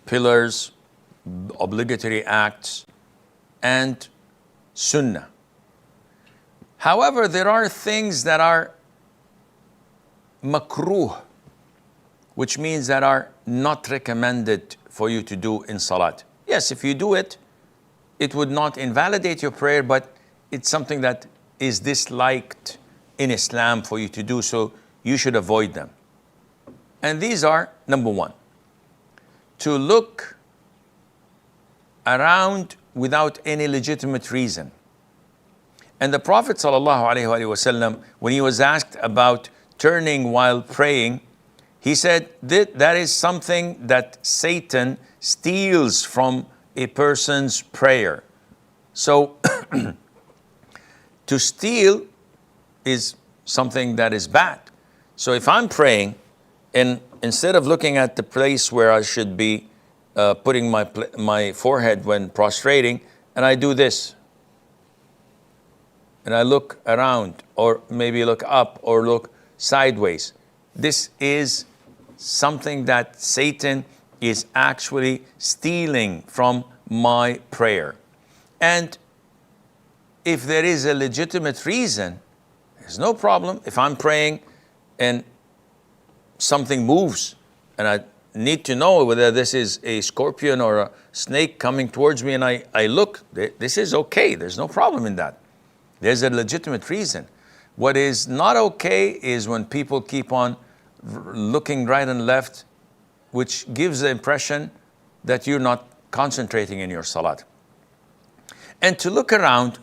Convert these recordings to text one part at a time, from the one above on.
pillars, obligatory acts, and sunnah. However, there are things that are Makrooh, which means that are not recommended for you to do in salat. Yes, if you do it, it would not invalidate your prayer, but it's something that is disliked in Islam for you to do, so you should avoid them. And these are, number one, to look around without any legitimate reason. And the Prophet ﷺ, when he was asked about turning while praying, he said that is something that Satan steals from a person's prayer. So to steal is something that is bad. So if I'm praying, and instead of looking at the place where I should be putting my forehead when prostrating, and I do this, and I look around, or maybe look up, or look sideways, this is something that Satan is actually stealing from my prayer. And if there is a legitimate reason, there's no problem. If I'm praying and something moves and I need to know whether this is a scorpion or a snake coming towards me, and I look, this is okay. There's no problem in that. There's a legitimate reason. What is not okay is when people keep on looking right and left, which gives the impression that you're not concentrating in your salat. And to look around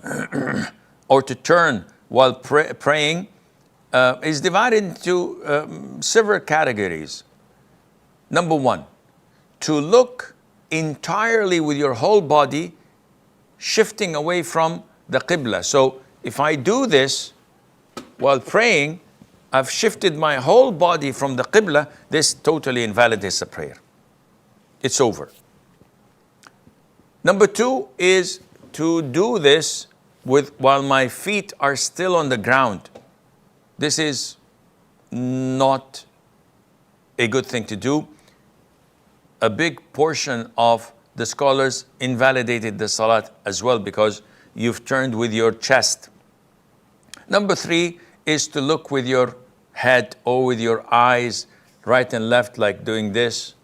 or to turn while praying is divided into several categories. Number one, to look entirely with your whole body, shifting away from the Qibla. So if I do this while praying, I've shifted my whole body from the Qibla, this totally invalidates the prayer. It's over. Number two is to do this while my feet are still on the ground. This is not a good thing to do. A big portion of the scholars invalidated the salat as well because you've turned with your chest. Number three is to look with your head or with your eyes right and left, like doing this,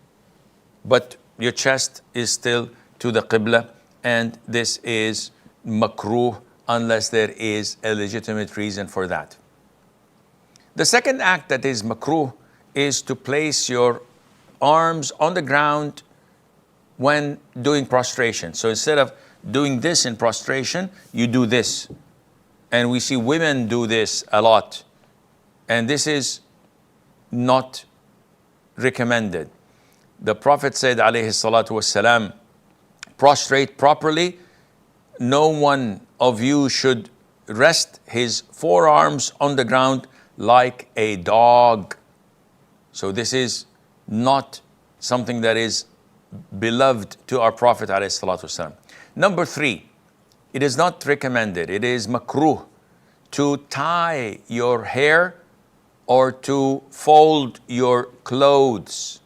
but your chest is still to the Qibla, and this is Makrooh unless there is a legitimate reason for that. The second act that is Makrooh is to place your arms on the ground when doing prostration. So instead of doing this in prostration, you do this. And we see women do this a lot. And this is not recommended. The Prophet said, alayhi salatu wassalam, prostrate properly. No one of you should rest his forearms on the ground like a dog. So this is not something that is beloved to our Prophet alayhi salatu wassalam. Number three, it is not recommended. It is makruh to tie your hair or to fold your clothes.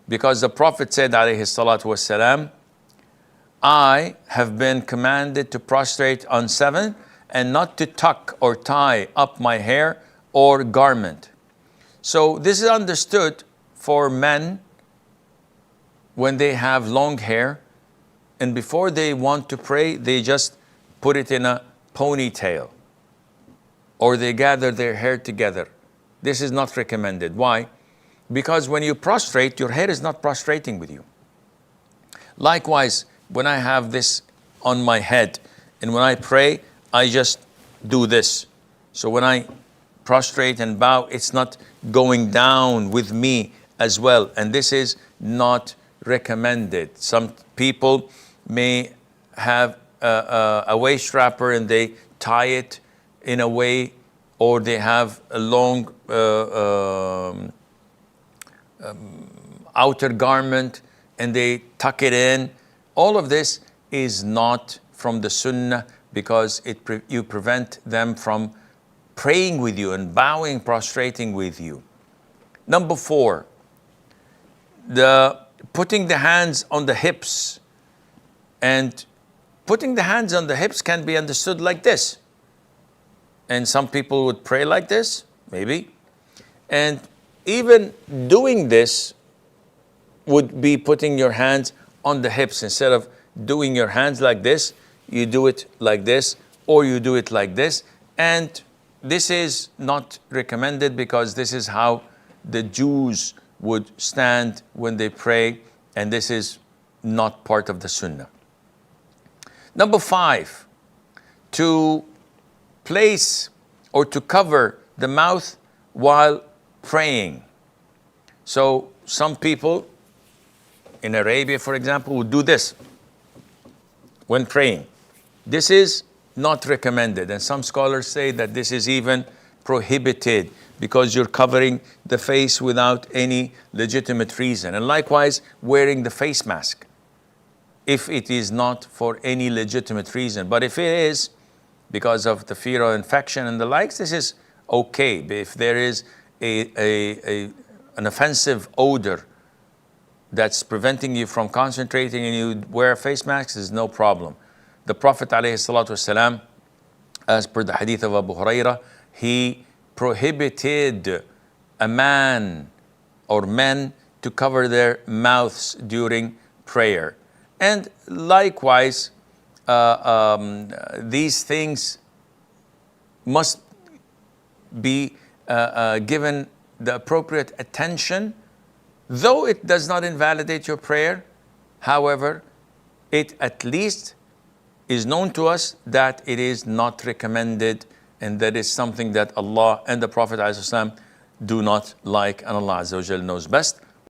Because the Prophet said, alayhi salatu wassalam, I have been commanded to prostrate on 7 and not to tuck or tie up my hair or garment. So this is understood for men when they have long hair, and before they want to pray, they just put it in a ponytail, or they gather their hair together. This is not recommended. Why? Because when you prostrate, your hair is not prostrating with you. Likewise, when I have this on my head, and when I pray, I just do this. So when I prostrate and bow, it's not going down with me as well. And this is not recommended. Some people may have a waist wrapper and they tie it in a way, or they have a long outer garment and they tuck it in. All of this is not from the sunnah, because you prevent them from praying with you and bowing, prostrating with you. Number 4, the putting the hands on the hips. And putting the hands on the hips can be understood like this. And some people would pray like this, maybe. And even doing this would be putting your hands on the hips. Instead of doing your hands like this, you do it like this, or you do it like this. And this is not recommended because this is how the Jews would stand when they pray, and this is not part of the Sunnah. Number 5, to place or to cover the mouth while praying. So some people in Arabia, for example, would do this when praying. This is not recommended, and some scholars say that this is even prohibited because you're covering the face without any legitimate reason. And likewise, wearing the face mask, if it is not for any legitimate reason. But if it is because of the fear of infection and the likes, this is okay. But if there is an offensive odor that's preventing you from concentrating and you wear a face mask, there's no problem. The Prophet ﷺ, as per the hadith of Abu Hurairah, he prohibited a man or men to cover their mouths during prayer. And likewise, these things must be given the appropriate attention, though it does not invalidate your prayer. However, it at least is known to us that it is not recommended, and that is something that Allah and the Prophet ﷺ do not like, and Allah Azza wa Jal knows best.